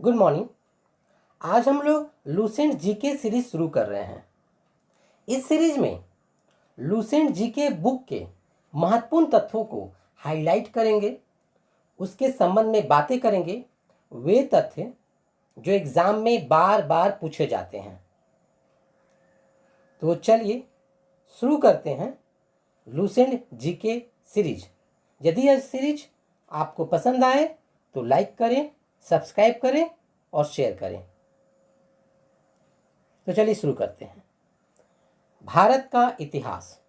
Good morning. आज हम लोग लूसेंट जीके सीरीज शुरू कर रहे हैं। इस सीरीज में लूसेंट जीके बुक के महत्वपूर्ण तथ्यों को हाईलाइट करेंगे, उसके संबंध में बातें करेंगे, वे तथ्य जो एग्जाम में बार बार पूछे जाते हैं। तो चलिए शुरू करते हैं लूसेंट जीके सीरीज। यदि यह सीरीज आपको पसंद आए तो लाइक करें, सब्सक्राइब करें और शेयर करें। तो चलिए शुरू करते हैं। भारत का इतिहास।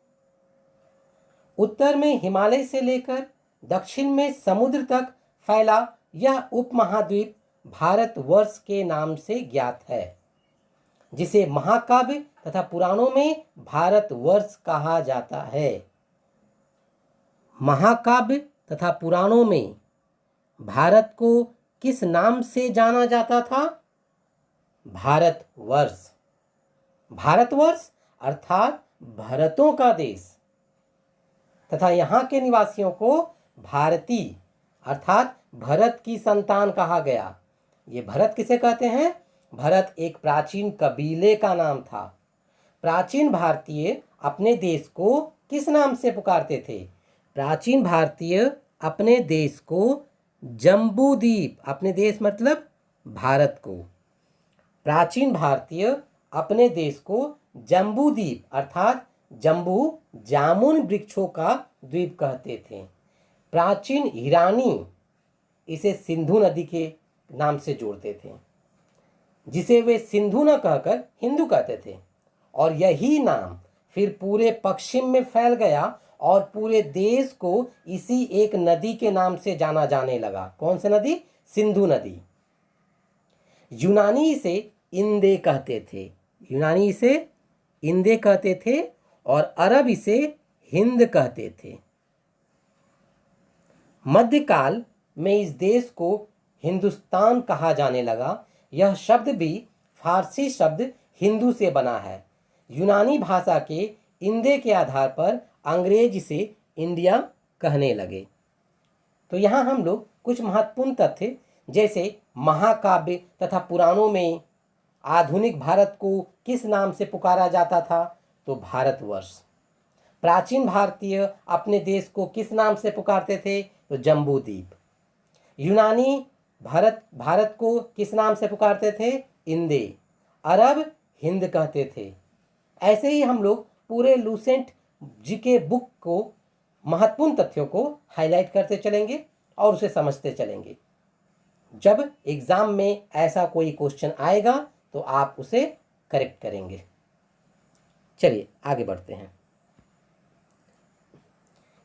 उत्तर में हिमालय से लेकर दक्षिण में समुद्र तक फैला यह उपमहाद्वीप भारतवर्ष के नाम से ज्ञात है, जिसे महाकाव्य तथा पुराणों में भारतवर्ष कहा जाता है। महाकाव्य तथा पुराणों में भारत को किस नाम से जाना जाता था? भारतवर्ष। भारतवर्ष अर्थात भरतों का देश तथा यहाँ के निवासियों को भारतीय अर्थात भरत की संतान कहा गया। ये भरत किसे कहते हैं? भरत एक प्राचीन कबीले का नाम था। प्राचीन भारतीय अपने देश को किस नाम से पुकारते थे? प्राचीन भारतीय अपने देश को जम्बूद्वीप, अपने देश मतलब भारत को, प्राचीन भारतीय अपने देश को जम्बूद्वीप अर्थात जम्बू जामुन वृक्षों का द्वीप कहते थे। प्राचीन ईरानी इसे सिंधु नदी के नाम से जोड़ते थे, जिसे वे सिंधु न कहकर हिंदू कहते थे, और यही नाम फिर पूरे पश्चिम में फैल गया और पूरे देश को इसी एक नदी के नाम से जाना जाने लगा। कौन सी नदी? सिंधु नदी। यूनानी इसे इंदे कहते थे, यूनानी इसे इंदे कहते थे और अरब इसे हिंद कहते थे। मध्यकाल में इस देश को हिंदुस्तान कहा जाने लगा। यह शब्द भी फारसी शब्द हिंदू से बना है। यूनानी भाषा के इंदे के आधार पर अंग्रेज इसे इंडिया कहने लगे। तो यहाँ हम लोग कुछ महत्वपूर्ण तथ्य जैसे महाकाव्य तथा पुराणों में आधुनिक भारत को किस नाम से पुकारा जाता था? तो भारतवर्ष। प्राचीन भारतीय अपने देश को किस नाम से पुकारते थे? तो जम्बूद्वीप। यूनानी भारत को किस नाम से पुकारते थे? इंदे। अरब हिंद कहते थे। ऐसे ही हम लोग पूरे लूसेंट जीके बुक को महत्वपूर्ण तथ्यों को हाईलाइट करते चलेंगे और उसे समझते चलेंगे। जब एग्जाम में ऐसा कोई क्वेश्चन आएगा तो आप उसे करेक्ट करेंगे। चलिए आगे बढ़ते हैं।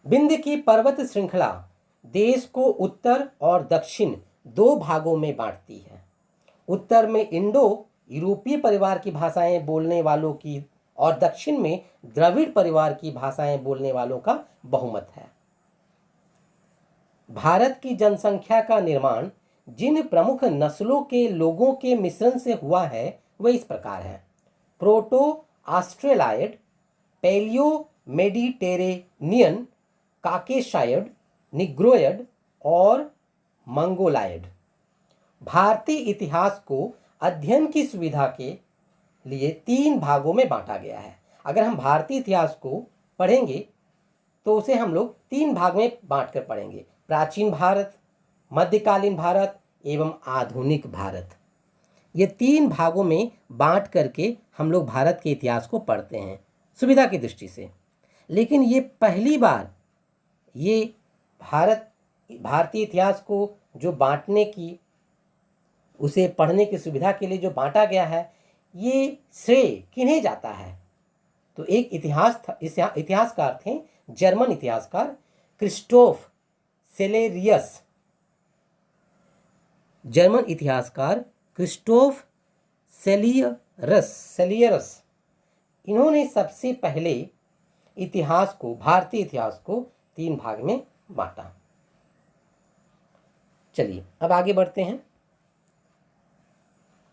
विंध्य की पर्वत श्रृंखला देश को उत्तर और दक्षिण दो भागों में बांटती है। उत्तर में इंडो यूरोपीय परिवार की भाषाएं बोलने वालों की और दक्षिण में द्रविड़ परिवार की भाषाएं बोलने वालों का बहुमत है। भारत की जनसंख्या का निर्माण जिन प्रमुख नस्लों के लोगों के मिश्रण से हुआ है वह इस प्रकार है: प्रोटो ऑस्ट्रेलाइड, पैलियो मेडिटेरेनियन, काकेशायड, निग्रोयड और मंगोलायड। भारतीय इतिहास को अध्ययन की सुविधा के लिए तीन भागों में बांटा गया है। अगर हम भारतीय इतिहास को पढ़ेंगे तो उसे हम लोग तीन भाग में बांटकर पढ़ेंगे: प्राचीन भारत, मध्यकालीन भारत एवं आधुनिक भारत। ये तीन भागों में बांट करके हम लोग भारत के इतिहास को पढ़ते हैं सुविधा की दृष्टि से। लेकिन ये पहली बार ये भारतीय इतिहास को जो बांटने की, उसे पढ़ने की सुविधा के लिए जो बांटा गया है, ये श्रेय किन्हें जाता है? तो एक इतिहासकार थे, जर्मन इतिहासकार क्रिस्टोफ सेलेरियस। जर्मन इतिहासकार क्रिस्टोफ सेलियरस इन्होंने सबसे पहले इतिहास को, भारतीय इतिहास को तीन भाग में बांटा। चलिए अब आगे बढ़ते हैं।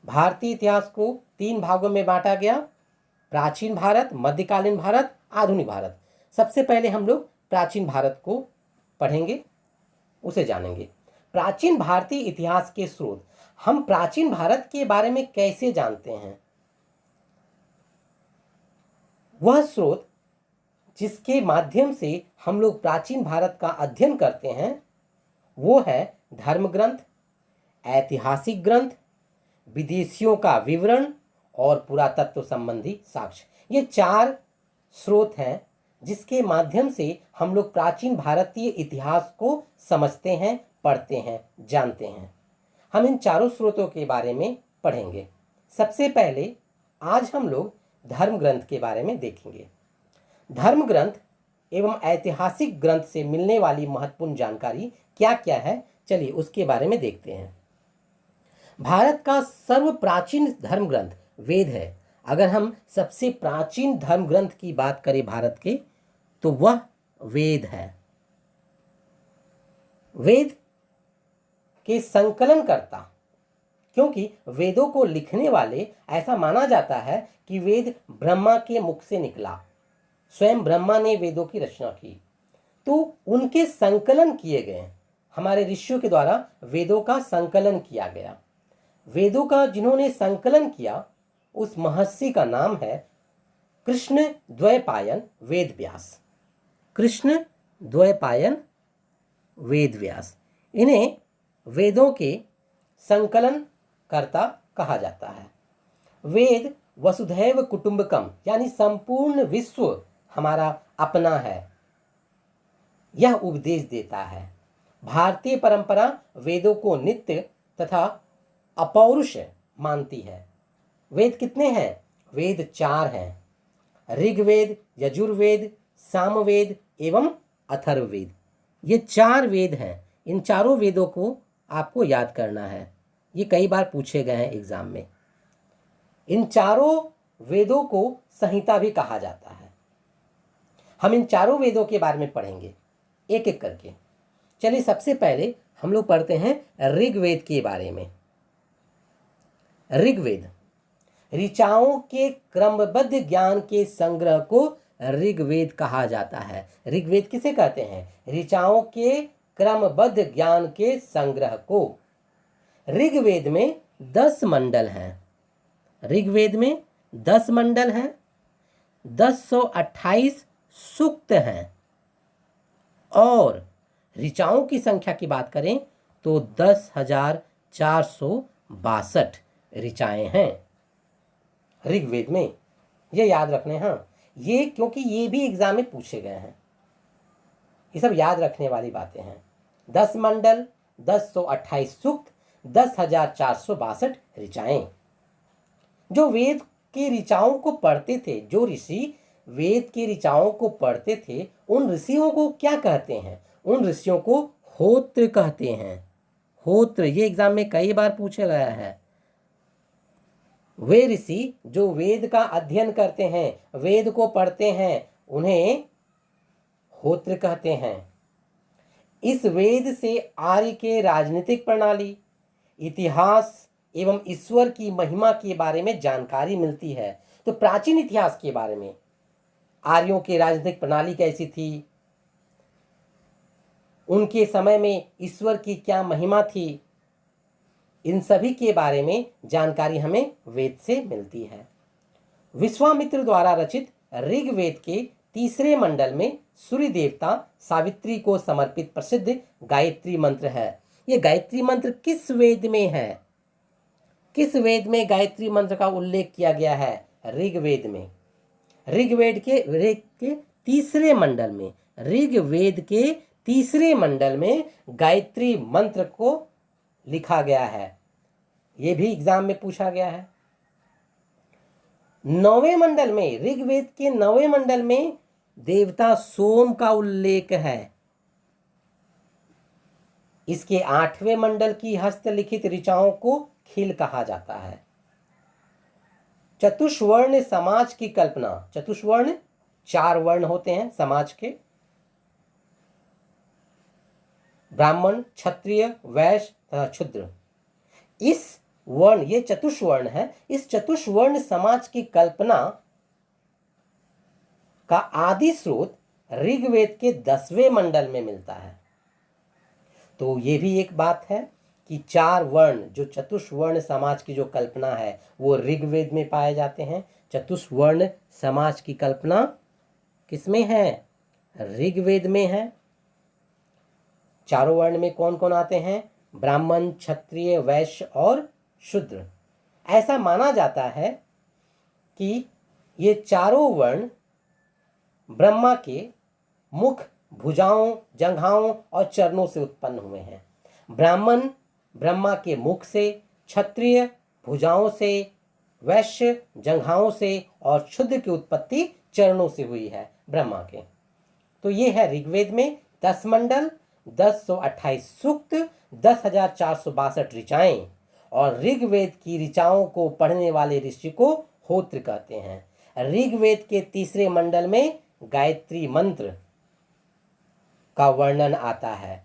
भारतीय इतिहास को तीन भागों में बांटा गया: प्राचीन भारत, मध्यकालीन भारत, आधुनिक भारत। सबसे पहले हम लोग प्राचीन भारत को पढ़ेंगे, उसे जानेंगे। प्राचीन भारतीय इतिहास के स्रोत हम प्राचीन भारत के बारे में कैसे जानते हैं? वह स्रोत जिसके माध्यम से हम लोग प्राचीन भारत का अध्ययन करते हैं वो है धर्म ग्रंथ, ऐतिहासिक ग्रंथ, विदेशियों का विवरण और पुरातत्व संबंधी साक्ष्य। ये 4 स्रोत हैं जिसके माध्यम से हम लोग प्राचीन भारतीय इतिहास को समझते हैं, पढ़ते हैं, जानते हैं। हम इन चारों स्रोतों के बारे में पढ़ेंगे। सबसे पहले आज हम लोग धर्म ग्रंथ के बारे में देखेंगे। धर्म ग्रंथ एवं ऐतिहासिक ग्रंथ से मिलने वाली महत्वपूर्ण जानकारी क्या क्या है, चलिए उसके बारे में देखते हैं। भारत का सर्व प्राचीन धर्म ग्रंथ वेद है। अगर हम सबसे प्राचीन धर्म ग्रंथ की बात करें भारत के, तो वह वेद है। वेद के संकलनकर्ता, क्योंकि वेदों को लिखने वाले ऐसा माना जाता है कि वेद ब्रह्मा के मुख से निकला, स्वयं ब्रह्मा ने वेदों की रचना की, तो उनके संकलन किए गए, हमारे ऋषियों के द्वारा वेदों का संकलन किया गया। वेदों का जिन्होंने संकलन किया उस महर्षि का नाम है कृष्ण द्वैपायन वेद व्यास। कृष्ण द्वैपायन वेद व्यास, इन्हें वेदों के संकलन कर्ता कहा जाता है। वेद वसुधैव कुटुंबकम यानी संपूर्ण विश्व हमारा अपना है, यह उपदेश देता है। भारतीय परंपरा वेदों को नित्य तथा अपौरुष मानती है। वेद कितने हैं? वेद 4 हैं, ऋग्वेद, यजुर्वेद, सामवेद एवं अथर्ववेद। ये 4 वेद हैं। इन चारों वेदों को आपको याद करना है, ये कई बार पूछे गए हैं एग्जाम में। इन चारों वेदों को संहिता भी कहा जाता है। हम इन चारों वेदों के बारे में पढ़ेंगे एक एक करके। चलिए सबसे पहले हम लोग पढ़ते हैं ऋग्वेद के बारे में। ऋग्वेद ऋचाओं के क्रमबद्ध ज्ञान के संग्रह को ऋग्वेद कहा जाता है। ऋग्वेद किसे कहते हैं? ऋचाओं के क्रमबद्ध ज्ञान के संग्रह को। ऋग्वेद में 10 मंडल हैं। ऋग्वेद में 10 मंडल हैं, 1028 सूक्त हैं और ऋचाओं की संख्या की बात करें तो 10,462 ऋचाएं हैं ऋग्वेद में। ये याद रखने, हाँ, ये क्योंकि ये भी एग्जाम में पूछे गए हैं, ये सब याद रखने वाली बातें हैं। 10 मंडल, 1028 सूक्त, 10,462 ऋचाएं। जो वेद के ऋचाओं को पढ़ते थे, जो ऋषि वेद के ऋचाओं को पढ़ते थे, उन ऋषियों को क्या कहते हैं? उन ऋषियों को होत्र कहते हैं। होत्र, ये एग्जाम में कई बार पूछा गया है। वे ऋषि जो वेद का अध्ययन करते हैं, वेद को पढ़ते हैं, उन्हें होत्र कहते हैं। इस वेद से आर्य के राजनीतिक प्रणाली, इतिहास एवं ईश्वर की महिमा के बारे में जानकारी मिलती है। तो प्राचीन इतिहास के बारे में, आर्यों की राजनीतिक प्रणाली कैसी थी, उनके समय में ईश्वर की क्या महिमा थी, इन सभी के बारे में जानकारी हमें वेद से मिलती है। विश्वामित्र द्वारा रचित ऋग्वेद के 3 मंडल में सूर्य देवता सावित्री को समर्पित प्रसिद्ध गायत्री मंत्र है। ये गायत्री मंत्र किस वेद में है? किस वेद में गायत्री मंत्र का उल्लेख किया गया है? ऋग्वेद में। ऋग्वेद के 3 मंडल में, ऋग्वेद के 3 मंडल में गायत्री मंत्र को लिखा गया है। ये भी एग्जाम में पूछा गया है। 9वें मंडल में, ऋग्वेद के 9वें मंडल में देवता सोम का उल्लेख है। इसके 8वें मंडल की हस्तलिखित ऋचाओं को खिल कहा जाता है। चतुष्वर्ण समाज की कल्पना, चतुष्वर्ण 4 वर्ण होते हैं समाज के, ब्राह्मण, क्षत्रिय, वैश्य तथा शूद्र। इस वर्ण, ये चतुष्वर्ण है, इस चतुष्वर्ण समाज की कल्पना का आदि स्रोत ऋग्वेद के 10वें मंडल में मिलता है। तो ये भी एक बात है कि 4 वर्ण जो चतुष्वर्ण समाज की जो कल्पना है वो ऋग्वेद में पाए जाते हैं। चतुष्वर्ण समाज की कल्पना किसमें है? ऋग्वेद में है। चारों वर्ण में कौन कौन आते हैं? ब्राह्मण, क्षत्रिय, वैश्य और शूद्र। ऐसा माना जाता है कि ये चारों वर्ण ब्रह्मा के मुख, भुजाओं, जंघाओं और चरणों से उत्पन्न हुए हैं। ब्राह्मण ब्रह्मा के मुख से, क्षत्रिय भुजाओं से, वैश्य जंघाओं से और शूद्र की उत्पत्ति चरणों से हुई है ब्रह्मा के। तो ये है ऋग्वेद में 10 मंडल, 1028 सूक्त, 10,462 ऋचाएं, और ऋग्वेद की ऋचाओं को पढ़ने वाले ऋषि को होत्र कहते हैं। ऋग्वेद के तीसरे मंडल में गायत्री मंत्र का वर्णन आता है।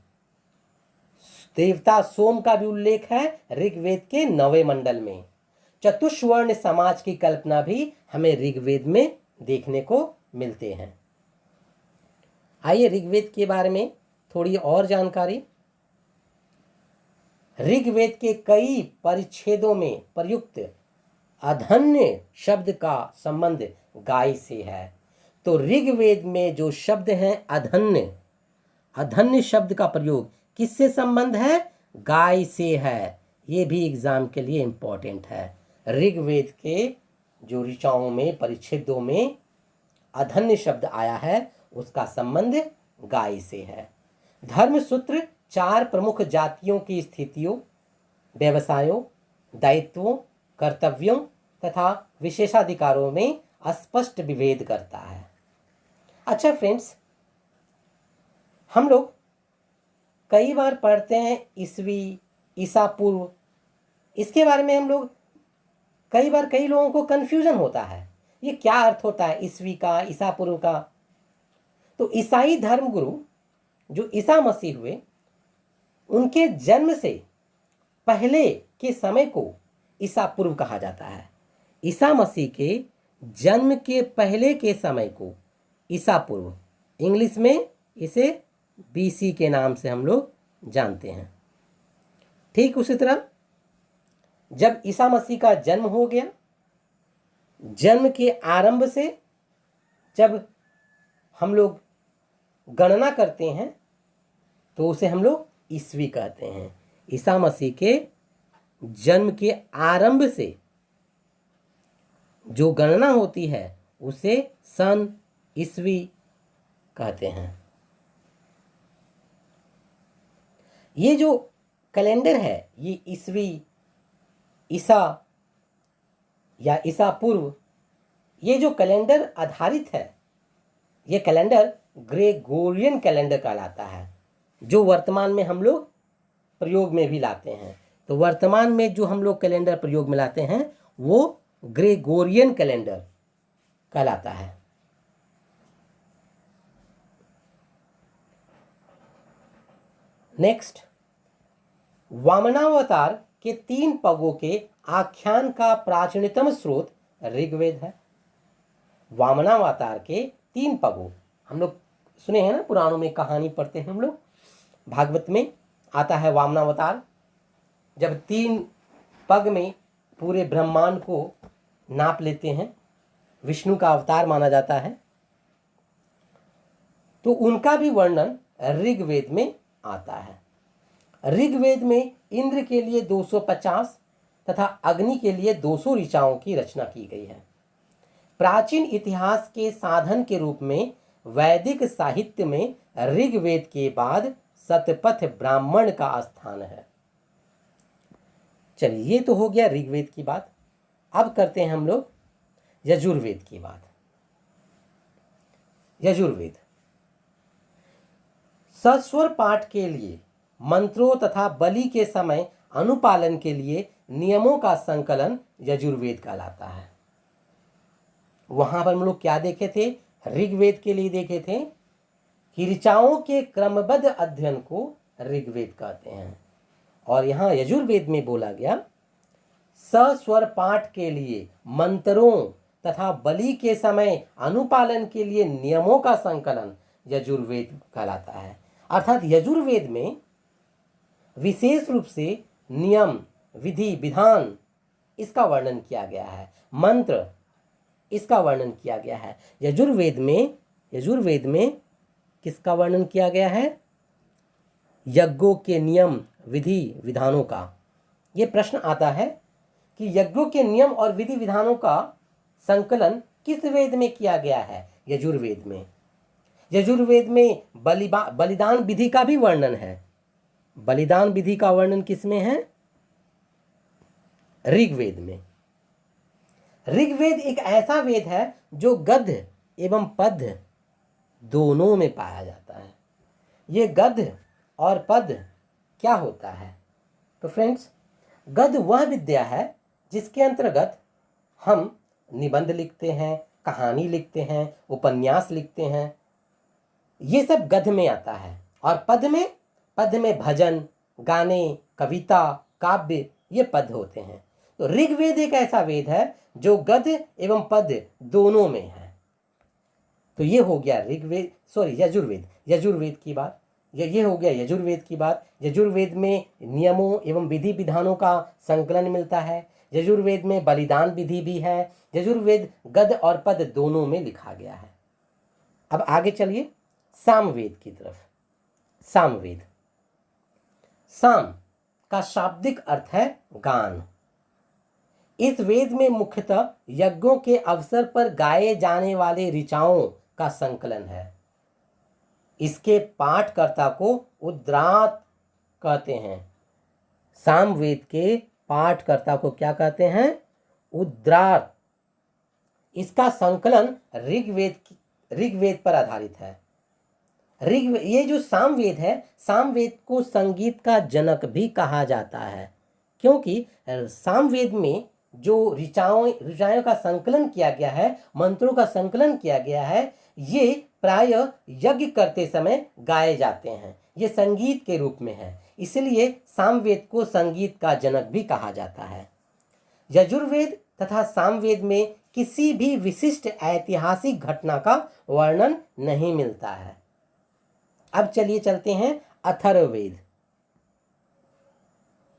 देवता सोम का भी उल्लेख है ऋग्वेद के 9वें मंडल में। चतुष्वर्ण समाज की कल्पना भी हमें ऋग्वेद में देखने को मिलते हैं। आइए ऋग्वेद के बारे में थोड़ी और जानकारी। ऋग्वेद के कई परिच्छेदों में प्रयुक्त अधन्य शब्द का संबंध गाय से है। तो ऋग्वेद में जो शब्द हैं अधन्य, अधन्य शब्द का प्रयोग किससे संबंध है? गाय से है। ये भी एग्जाम के लिए इंपॉर्टेंट है। ऋग्वेद के जो ऋचाओं में, परिच्छेदों में अधन्य शब्द आया है उसका संबंध गाय से है। धर्मसूत्र 4 प्रमुख जातियों की स्थितियों, व्यवसायों, दायित्वों, कर्तव्यों तथा विशेषाधिकारों में स्पष्ट विभेद करता है। अच्छा फ्रेंड्स, हम लोग कई बार पढ़ते हैं ईसवी, ईसा पूर्व, इसके बारे में हम लोग कई बार कई लोगों को कन्फ्यूजन होता है, ये क्या अर्थ होता है ईसवी का, ईसा पूर्व का। तो ईसाई धर्मगुरु जो ईसा मसीह हुए, उनके जन्म से पहले के समय को ईसा पूर्व कहा जाता है। ईसा मसीह के जन्म के पहले के समय को ईसा पूर्व, इंग्लिश में इसे बीसी के नाम से हम लोग जानते हैं। ठीक उसी तरह जब ईसा मसीह का जन्म हो गया, जन्म के आरंभ से जब हम लोग गणना करते हैं तो उसे हम लोग ईस्वी कहते हैं। ईसा मसीह के जन्म के आरंभ से जो गणना होती है उसे सन, ईस्वी कहते हैं। ये जो कैलेंडर है ये ईस्वी, ईसा या ईसा पूर्व, ये जो कैलेंडर आधारित है, ये कैलेंडर ग्रेगोरियन कैलेंडर कहलाता है, जो वर्तमान में हम लोग प्रयोग में भी लाते हैं। तो वर्तमान में जो हम लोग कैलेंडर प्रयोग में लाते हैं वो ग्रेगोरियन कैलेंडर कहलाता है। नेक्स्ट, वामनावतार के 3 पगों के आख्यान का प्राचीनतम स्रोत ऋग्वेद है। वामनावतार के 3 पगों, हम लोग सुने हैं ना, पुराणों में कहानी पढ़ते हैं हम लोग, भागवत में आता है वामनावतार, जब 3 पग में पूरे ब्रह्मांड को नाप लेते हैं, विष्णु का अवतार माना जाता है। तो उनका भी वर्णन ऋग्वेद में आता है। ऋग्वेद में इंद्र के लिए 250 तथा अग्नि के लिए 200 ऋचाओं की रचना की गई है। प्राचीन इतिहास के साधन के रूप में वैदिक साहित्य में ऋग्वेद के बाद शतपथ ब्राह्मण का स्थान है। चलिए, ये तो हो गया ऋग्वेद की बात। अब करते हैं हम लोग यजुर्वेद की बात। यजुर्वेद सस्वर पाठ के लिए, मंत्रों तथा बलि के समय अनुपालन के लिए नियमों का संकलन यजुर्वेद कहलाता है। वहां पर हम लोग क्या देखे थे? ऋग्वेद के लिए देखे थे कि ऋचाओं के क्रमबद्ध अध्ययन को ऋग्वेद कहते हैं, और यहाँ यजुर्वेद में बोला गया सस्वर पाठ के लिए, मंत्रों तथा बलि के समय अनुपालन के लिए नियमों का संकलन यजुर्वेद कहलाता है। अर्थात यजुर्वेद में विशेष रूप से नियम, विधि, विधान, इसका वर्णन किया गया है। मंत्र, इसका वर्णन किया गया है। यजुर्वेद में किसका वर्णन किया गया है? यज्ञों के नियम, विधि, विधानों का। ये प्रश्न आता है कि यज्ञों के नियम और विधि विधानों का संकलन किस वेद में किया गया है? यजुर्वेद में। यजुर्वेद में बलिदान विधि का भी वर्णन है। बलिदान विधि का वर्णन किसमें है? ऋग्वेद में। ऋग्वेद एक ऐसा वेद है जो गद्य एवं पद्य दोनों में पाया जाता है। ये गद्य और पद्य क्या होता है? तो फ्रेंड्स, गद्य वह विद्या है जिसके अंतर्गत हम निबंध लिखते हैं, कहानी लिखते हैं, उपन्यास लिखते हैं, ये सब गद्य में आता है। और पद्य में भजन, गाने, कविता, काव्य, ये पद्य होते हैं। तो ऋग्वेद एक ऐसा वेद है जो गद्य एवं पद्य दोनों में है। तो ये हो गया यजुर्वेद की बात। ये हो गया यजुर्वेद की बात। यजुर्वेद में नियमों एवं विधि विधानों का संकलन मिलता है। यजुर्वेद में बलिदान विधि भी है। यजुर्वेद गद्य और पद्य दोनों में लिखा गया है। अब आगे चलिए सामवेद की तरफ। सामवेद, साम का शाब्दिक अर्थ है गान। इस वेद में मुख्यतः यज्ञों के अवसर पर गाए जाने वाले ऋचाओं का संकलन है। इसके पाठकर्ता को उद्रात कहते हैं। सामवेद के पाठकर्ता को क्या कहते हैं? उद्रात। इसका संकलन ऋग्वेद पर आधारित है। ये जो सामवेद है, सामवेद को संगीत का जनक भी कहा जाता है, क्योंकि सामवेद में जो ऋचाओं का संकलन किया गया है, मंत्रों का संकलन किया गया है, ये प्रायः यज्ञ करते समय गाए जाते हैं। ये संगीत के रूप में है, इसलिए सामवेद को संगीत का जनक भी कहा जाता है। यजुर्वेद तथा सामवेद में किसी भी विशिष्ट ऐतिहासिक घटना का वर्णन नहीं मिलता है। अब चलिए चलते हैं अथर्ववेद।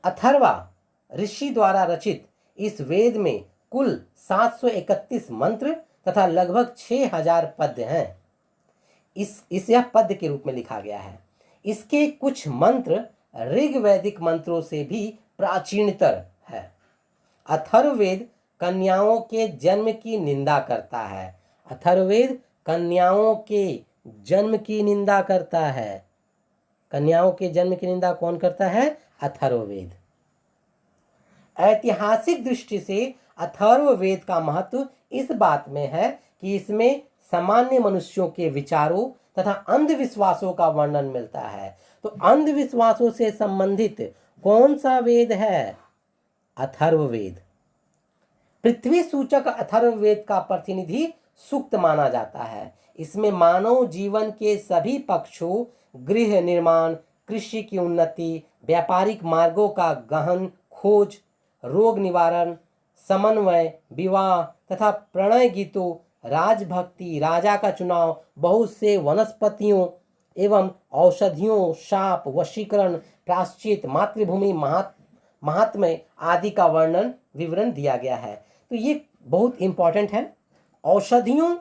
अथर्वा ऋषि द्वारा रचित इस वेद में कुल 731 मंत्र तथा लगभग 6000 पद्य हैं। यह पद्य के रूप में लिखा गया है। इसके कुछ मंत्र ऋग्वैदिक मंत्रों से भी प्राचीनतर है। अथर्ववेद कन्याओं के जन्म की निंदा करता है। अथर्ववेद कन्याओं के जन्म की निंदा करता है। कन्याओं के जन्म की निंदा कौन करता है? अथर्ववेद। ऐतिहासिक दृष्टि से अथर्ववेद का महत्व इस बात में है कि इसमें सामान्य मनुष्यों के विचारों तथा अंधविश्वासों का वर्णन मिलता है। तो अंधविश्वासों से संबंधित कौन सा वेद है? अथर्ववेद। पृथ्वी सूचक अथर्ववेद का प्रतिनिधि सूक्त माना जाता है। इसमें मानव जीवन के सभी पक्षों, गृह निर्माण, कृषि की उन्नति, व्यापारिक मार्गों का गहन खोज, रोग निवारण, समन्वय, विवाह तथा प्रणय गीतों, राजभक्ति, राजा का चुनाव, बहुत से वनस्पतियों एवं औषधियों, शाप, वशीकरण, प्रायश्चित, मातृभूमि महात्म्य आदि का विवरण दिया गया है। तो ये बहुत इंपॉर्टेंट है। औषधियों,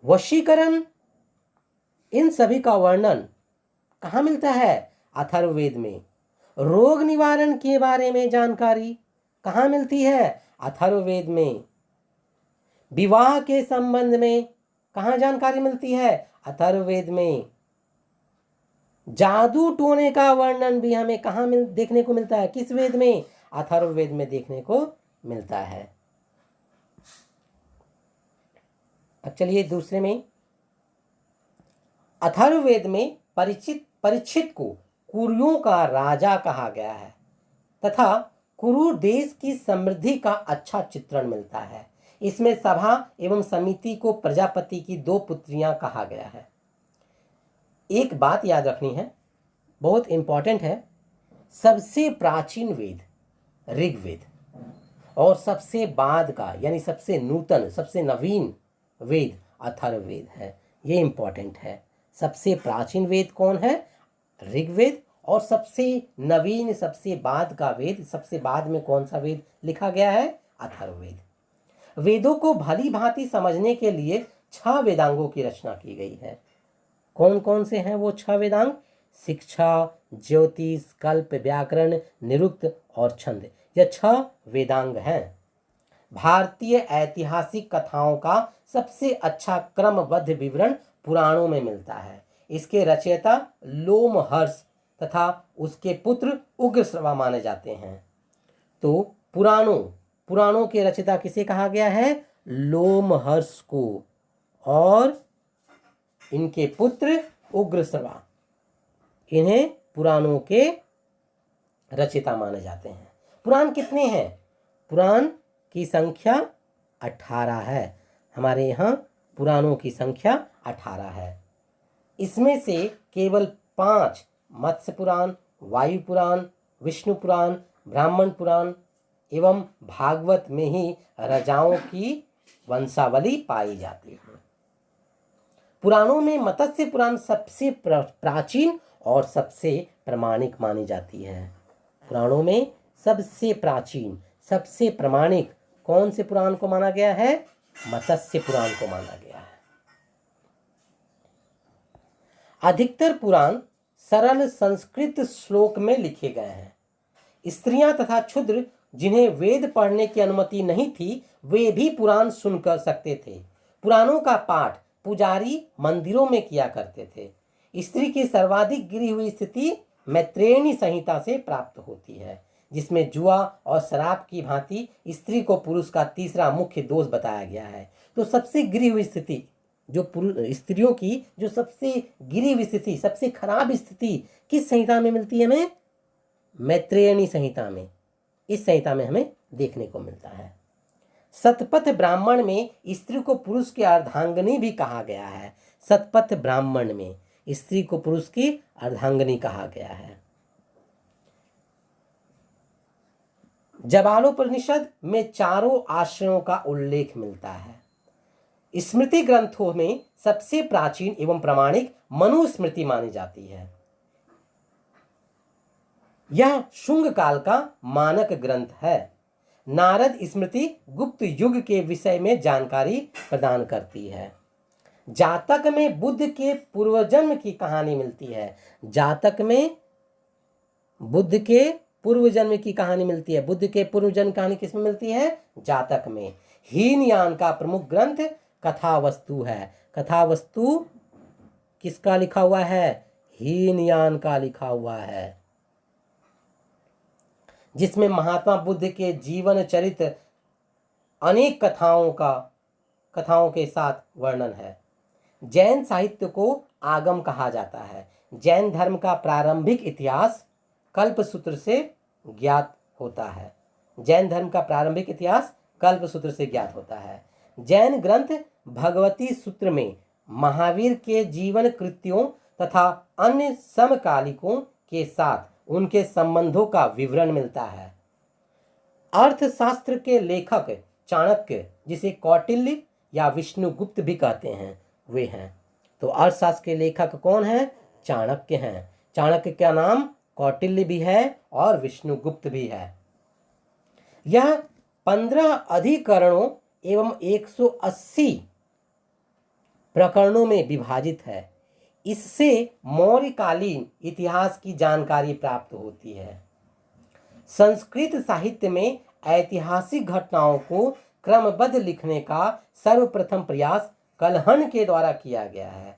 वशीकरण, इन सभी का वर्णन कहाँ मिलता है? अथर्ववेद में। रोग निवारण के बारे में जानकारी कहाँ मिलती है? अथर्ववेद में। विवाह के संबंध में कहाँ जानकारी मिलती है? अथर्ववेद में। जादू टोने का वर्णन भी हमें कहाँ देखने को मिलता है? किस वेद में? अथर्ववेद में देखने को मिलता है। अब चलिए दूसरे में। अथर्ववेद में परीक्षित को कुरुओं का राजा कहा गया है तथा कुरु देश की समृद्धि का अच्छा चित्रण मिलता है। इसमें सभा एवं समिति को प्रजापति की 2 पुत्रियां कहा गया है। एक बात याद रखनी है, बहुत इंपॉर्टेंट है। सबसे प्राचीन वेद ऋग्वेद और सबसे बाद का यानी सबसे नूतन, सबसे नवीन वेद अथर्ववेद है। ये इंपॉर्टेंट है। सबसे प्राचीन वेद कौन है? ऋग्वेद। और सबसे नवीन, सबसे बाद का वेद, सबसे बाद में कौन सा वेद लिखा गया है? अथर्ववेद। वेदों को भली भांति समझने के लिए 6 वेदांगों की रचना की गई है। कौन कौन से हैं वो 6 वेदांग? शिक्षा, ज्योतिष, कल्प, व्याकरण, निरुक्त और छंद। यह 6 वेदांग हैं। भारतीय ऐतिहासिक कथाओं का सबसे अच्छा क्रमबद्ध विवरण पुराणों में मिलता है। इसके रचयिता लोमहर्ष तथा उसके पुत्र उग्रश्रवा माने जाते हैं। तो पुराणों के रचयिता किसे कहा गया है? लोमहर्ष को, और इनके पुत्र उग्रश्रवा, इन्हें पुराणों के रचयिता माने जाते हैं। पुराण कितने हैं? पुराण की संख्या 18 है। हमारे यहाँ पुराणों की संख्या 18 है। इसमें से केवल 5 मत्स्य पुराण, वायु पुराण, विष्णु पुराण, ब्राह्मण पुराण एवं भागवत में ही राजाओं की वंशावली पाई जाती है। पुराणों में मत्स्य पुराण सबसे प्राचीन और सबसे प्रमाणिक मानी जाती है। पुराणों में सबसे प्राचीन, सबसे प्रमाणिक कौन से पुराण को माना गया है? मत्स्य पुराण को माना गया है। अधिकतर पुराण सरल संस्कृत श्लोक में लिखे गए हैं। स्त्रियां तथा क्षुद्र जिन्हें वेद पढ़ने की अनुमति नहीं थी, वे भी पुराण सुनकर सकते थे। पुराणों का पाठ पुजारी मंदिरों में किया करते थे। स्त्री की सर्वाधिक गिरी हुई स्थिति मैत्रेयणी संहिता से प्राप्त होती है, जिसमें जुआ और शराब की भांति स्त्री को पुरुष का तीसरा मुख्य दोष बताया गया है। तो सबसे गिरी हुई स्थिति, जो स्त्रियों की जो सबसे गिरी हुई स्थिति, सबसे खराब स्थिति किस संहिता में मिलती है हमें? मैत्रेयणी संहिता में। इस संहिता में हमें देखने को मिलता है। शतपथ ब्राह्मण में स्त्री को पुरुष की अर्धांगिनी भी कहा गया है। शतपथ ब्राह्मण में स्त्री को पुरुष की अर्धांगिनी कहा गया है। जबालोपनिषद में 4 आश्रयों का उल्लेख मिलता है। स्मृति ग्रंथों में सबसे प्राचीन एवं प्रामाणिक मनुस्मृति मानी जाती है। यह शुंग काल का मानक ग्रंथ है। नारद स्मृति गुप्त युग के विषय में जानकारी प्रदान करती है। जातक में बुद्ध के पूर्वजन्म की कहानी मिलती है। जातक में बुद्ध के पूर्वजन्म की कहानी मिलती है। बुद्ध के पूर्वजन्म कहानी किसमें मिलती है? जातक में। हीनयान का प्रमुख ग्रंथ कथावस्तु है। कथावस्तु किसका लिखा हुआ है? हीनयान का लिखा हुआ है, जिसमें महात्मा बुद्ध के जीवन चरित्र अनेक कथाओं के साथ वर्णन है। जैन साहित्य को आगम कहा जाता है। जैन धर्म का प्रारंभिक इतिहास कल्पसूत्र से ज्ञात होता है। जैन धर्म का प्रारंभिक इतिहास कल्पसूत्र से ज्ञात होता है। जैन ग्रंथ भगवती सूत्र में महावीर के जीवन कृत्यों तथा अन्य समकालिकों के साथ उनके संबंधों का विवरण मिलता है। अर्थशास्त्र के लेखक चाणक्य, जिसे कौटिल्य या विष्णुगुप्त भी कहते हैं, वे हैं। तो अर्थशास्त्र के लेखक कौन हैं? चाणक्य हैं। चाणक्य का नाम कौटिल्य भी है और विष्णुगुप्त भी है। यह 15 अधिकरणों एवं 180 प्रकरणों में विभाजित है। इससे मौर्यकालीन इतिहास की जानकारी प्राप्त होती है। संस्कृत साहित्य में ऐतिहासिक घटनाओं को क्रमबद्ध लिखने का सर्वप्रथम प्रयास कलहन के द्वारा किया गया है।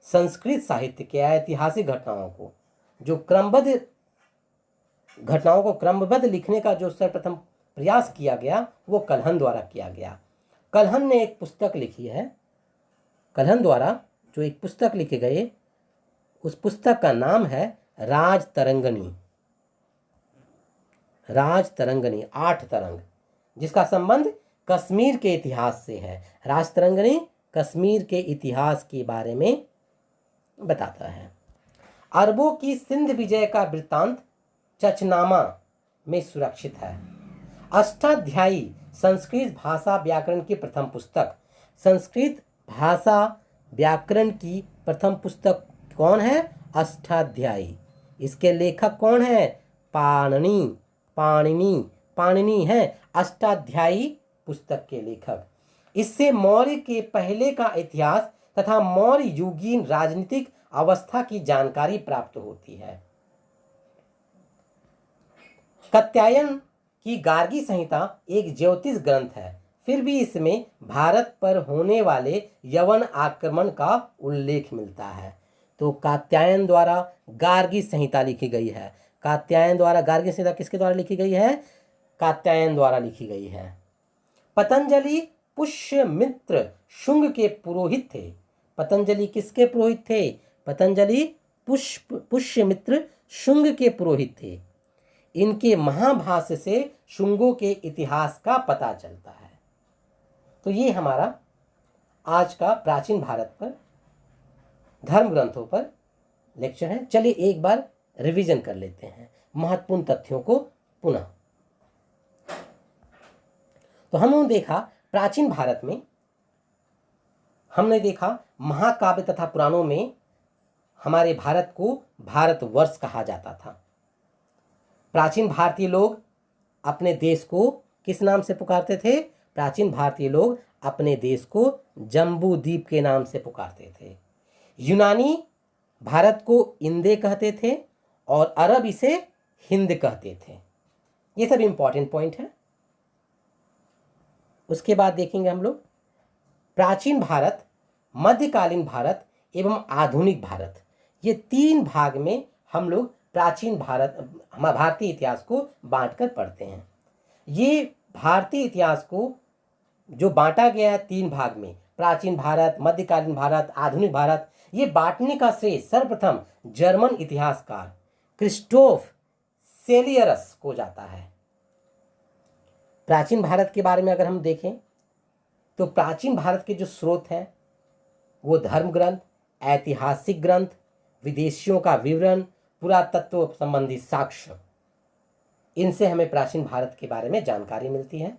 संस्कृत साहित्य के ऐतिहासिक घटनाओं को क्रमबद्ध लिखने का जो सर्वप्रथम प्रयास किया गया वो कलहन द्वारा किया गया। कलहन ने एक पुस्तक लिखी है। कलहन द्वारा जो एक पुस्तक लिखे गए, उस पुस्तक का नाम है राजतरंगिणी। 8 तरंग, जिसका संबंध कश्मीर के इतिहास से है। राजतरंगिणी कश्मीर के इतिहास के बारे में बताता है। अरबों की सिंध विजय का वृत्तांत चचनामा में सुरक्षित है। अष्टाध्यायी संस्कृत भाषा व्याकरण की प्रथम पुस्तक। संस्कृत भाषा व्याकरण की प्रथम पुस्तक कौन है? अष्टाध्यायी। इसके लेखक कौन है? पाणिनि। पाणिनि पाणिनि है अष्टाध्यायी पुस्तक के लेखक। इससे मौर्य के पहले का इतिहास तथा मौर्य युगीन राजनीतिक अवस्था की जानकारी प्राप्त होती है। कात्यायन की गार्गी संहिता एक ज्योतिष ग्रंथ है, फिर भी इसमें भारत पर होने वाले यवन आक्रमण का उल्लेख मिलता है। तो कात्यायन द्वारा गार्गी संहिता लिखी गई है। कात्यायन द्वारा गार्गी संहिता किसके द्वारा लिखी गई है? कात्यायन द्वारा लिखी गई है। पतंजलि पुष्यमित्र शुंग के पुरोहित थे। पतंजलि किसके पुरोहित थे? पतंजलि पुष्यमित्र शुंग के पुरोहित थे। इनके महाभाष्य से शुंगों के इतिहास का पता चलता है। तो ये हमारा आज का प्राचीन भारत पर धर्म ग्रंथों पर लेक्चर है। चलिए एक बार रिवीजन कर लेते हैं महत्वपूर्ण तथ्यों को पुनः। तो हमने देखा प्राचीन भारत में, हमने देखा महाकाव्य तथा पुराणों में हमारे भारत को भारतवर्ष कहा जाता था। प्राचीन भारतीय लोग अपने देश को किस नाम से पुकारते थे? प्राचीन भारतीय लोग अपने देश को जम्बू द्वीप के नाम से पुकारते थे। यूनानी भारत को इंदे कहते थे और अरब इसे हिंद कहते थे। ये सब इंपॉर्टेंट पॉइंट है। उसके बाद देखेंगे हम लोग प्राचीन भारत, मध्यकालीन भारत एवं आधुनिक भारत। ये तीन भाग में हम लोग प्राचीन भारत, हमारे भारतीय इतिहास को बांटकर पढ़ते हैं। ये भारतीय इतिहास को जो बांटा गया है तीन भाग में, प्राचीन भारत, मध्यकालीन भारत, आधुनिक भारत, ये बांटने का श्रेय सर्वप्रथम जर्मन इतिहासकार क्रिस्टोफ सेलियरस को जाता है। प्राचीन भारत के बारे में अगर हम देखें तो प्राचीन भारत के जो स्रोत हैं वो धर्म ग्रंथ, ऐतिहासिक ग्रंथ, विदेशियों का विवरण, पुरातत्व संबंधी साक्ष्य, इनसे हमें प्राचीन भारत के बारे में जानकारी मिलती है।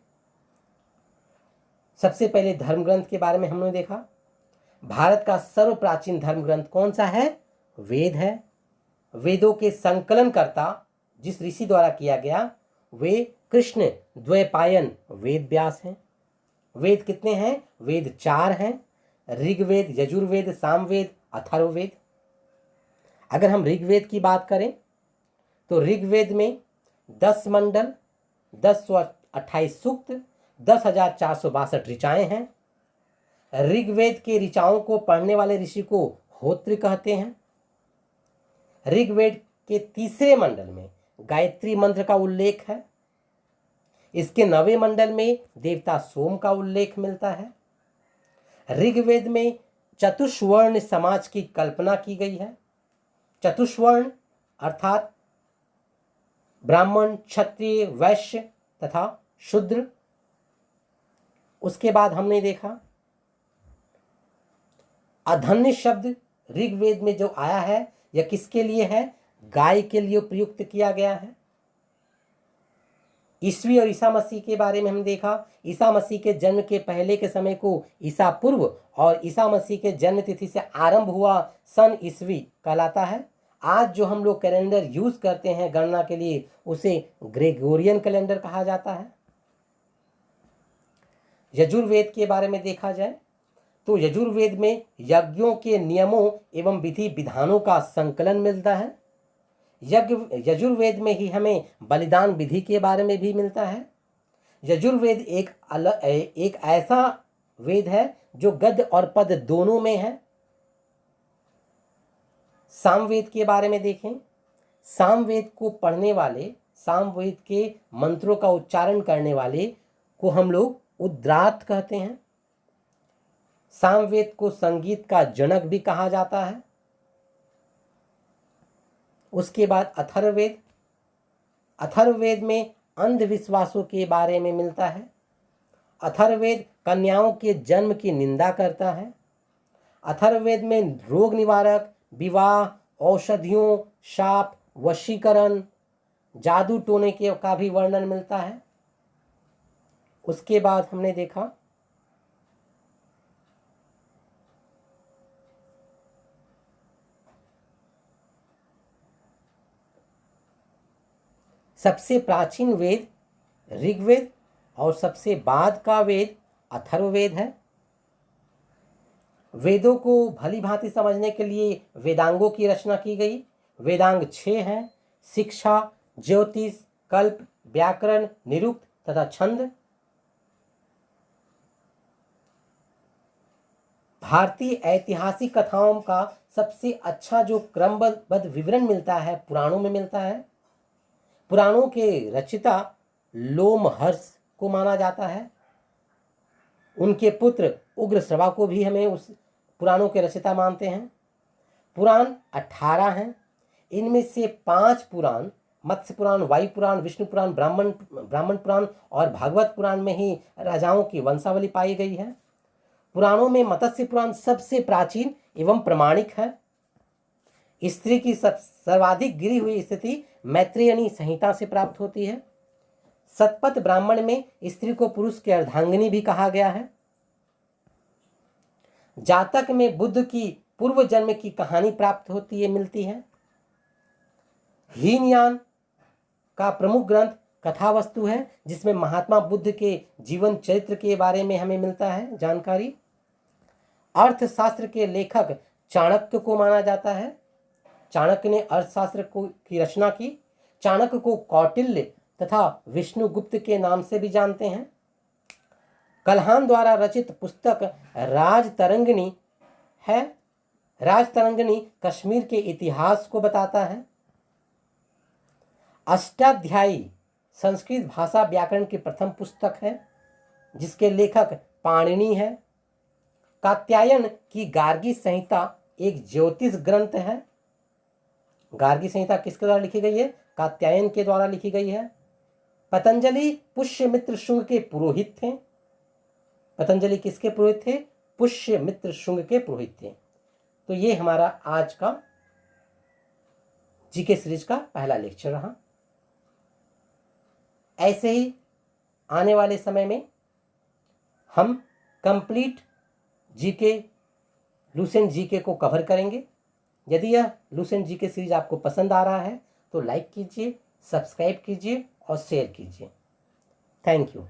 सबसे पहले धर्म ग्रंथ के बारे में हमने देखा। भारत का सर्व प्राचीन धर्म ग्रंथ कौन सा है? वेद है। वेदों के संकलनकर्ता जिस ऋषि द्वारा किया गया वे कृष्ण द्वैपायन वेद व्यास हैं। वेद कितने हैं? वेद 4 हैं, ऋग्वेद, यजुर्वेद, सामवेद, अथर्ववेद। अगर हम ऋग्वेद की बात करें तो ऋग्वेद में 10 मंडल, 1028 सूक्त, 10,462 ऋचाएं हैं। ऋग्वेद के ऋचाओं को पढ़ने वाले ऋषि को होत्र कहते हैं। ऋग्वेद के तीसरे मंडल में गायत्री मंत्र का उल्लेख है। इसके 9वें मंडल में देवता सोम का उल्लेख मिलता है। ऋग्वेद में चतुष्वर्ण समाज की कल्पना की गई है। चतुष्वर्ण अर्थात ब्राह्मण, क्षत्रिय, वैश्य तथा शूद्र। उसके बाद हमने देखा अधन्य शब्द ऋग्वेद में जो आया है यह किसके लिए है? गाय के लिए प्रयुक्त किया गया है। ईस्वी और ईसा मसीह के बारे में हम देखा। ईसा मसीह के जन्म के पहले के समय को ईसा पूर्व और ईसा मसीह के जन्म तिथि से आरंभ हुआ सन ईस्वी कहलाता है। आज जो हम लोग कैलेंडर यूज करते हैं गणना के लिए उसे ग्रेगोरियन कैलेंडर कहा जाता है। यजुर्वेद के बारे में देखा जाए तो यजुर्वेद में यज्ञों के नियमों एवं विधि विधानों का संकलन मिलता है। यजुर्वेद में ही हमें बलिदान विधि के बारे में भी मिलता है। यजुर्वेद एक ऐसा वेद है जो गद्य और पद दोनों में है। सामवेद के बारे में देखें। सामवेद को पढ़ने वाले, सामवेद के मंत्रों का उच्चारण करने वाले को हम लोग उद्रात कहते हैं। सामवेद को संगीत का जनक भी कहा जाता है। उसके बाद अथर्ववेद। अथर्ववेद में अंधविश्वासों के बारे में मिलता है। अथर्ववेद कन्याओं के जन्म की निंदा करता है। अथर्ववेद में रोग निवारक, विवाह, औषधियों, शाप, वशीकरण, जादू टोने के का भी वर्णन मिलता है। उसके बाद हमने देखा सबसे प्राचीन वेद ऋग्वेद और सबसे बाद का वेद अथर्ववेद है। वेदों को भली भांति समझने के लिए वेदांगों की रचना की गई। वेदांग 6 हैं: शिक्षा, ज्योतिष, कल्प, व्याकरण, निरुक्त तथा छंद। भारतीय ऐतिहासिक कथाओं का सबसे अच्छा जो क्रमबद्ध विवरण मिलता है पुराणों में मिलता है। पुराणों के रचिता लोमहर्ष को माना जाता है। उनके पुत्र उग्रश्रवा को भी हमें उस पुराणों के रचिता मानते हैं। पुराण 18 हैं। इनमें से 5 पुराण मत्स्य पुराण, वायु पुराण, विष्णु पुराण, ब्राह्मण पुराण और भागवत पुराण में ही राजाओं की वंशावली पाई गई है। पुराणों में मत्स्य पुराण सबसे प्राचीन एवं प्रमाणिक है। स्त्री की सर्वाधिक गिरी हुई स्थिति मैत्रेयनी संहिता से प्राप्त होती है। शतपथ ब्राह्मण में स्त्री को पुरुष की अर्धांगिनी भी कहा गया है। जातक में बुद्ध की पूर्व जन्म की कहानी प्राप्त होती है मिलती है। हीनयान का प्रमुख ग्रंथ कथावस्तु है, जिसमें महात्मा बुद्ध के जीवन चरित्र के बारे में हमें मिलता है जानकारी। अर्थशास्त्र के लेखक चाणक्य को माना जाता है। चाणक्य ने अर्थशास्त्र की रचना की। चाणक्य को कौटिल्य तथा विष्णुगुप्त के नाम से भी जानते हैं। कल्हान द्वारा रचित पुस्तक राजतरंगिणी है। राजतरंगिणी कश्मीर के इतिहास को बताता है। अष्टाध्यायी संस्कृत भाषा व्याकरण की प्रथम पुस्तक है, जिसके लेखक पाणिनि है। कात्यायन की गार्गी संहिता एक ज्योतिष ग्रंथ है। गार्गी संहिता किसके द्वारा लिखी गई है? कात्यायन के द्वारा लिखी गई है। पतंजलि पुष्यमित्र शुंग के पुरोहित थे। पतंजलि किसके पुरोहित थे? पुष्यमित्र शुंग के पुरोहित थे। तो ये हमारा आज का जीके सीरीज का पहला लेक्चर रहा। ऐसे ही आने वाले समय में हम कंप्लीट जीके लुसेंट जीके को कवर करेंगे। यदि यह लुसेंट जीके सीरीज आपको पसंद आ रहा है तो लाइक कीजिए, सब्सक्राइब कीजिए और शेयर कीजिए। Thank you.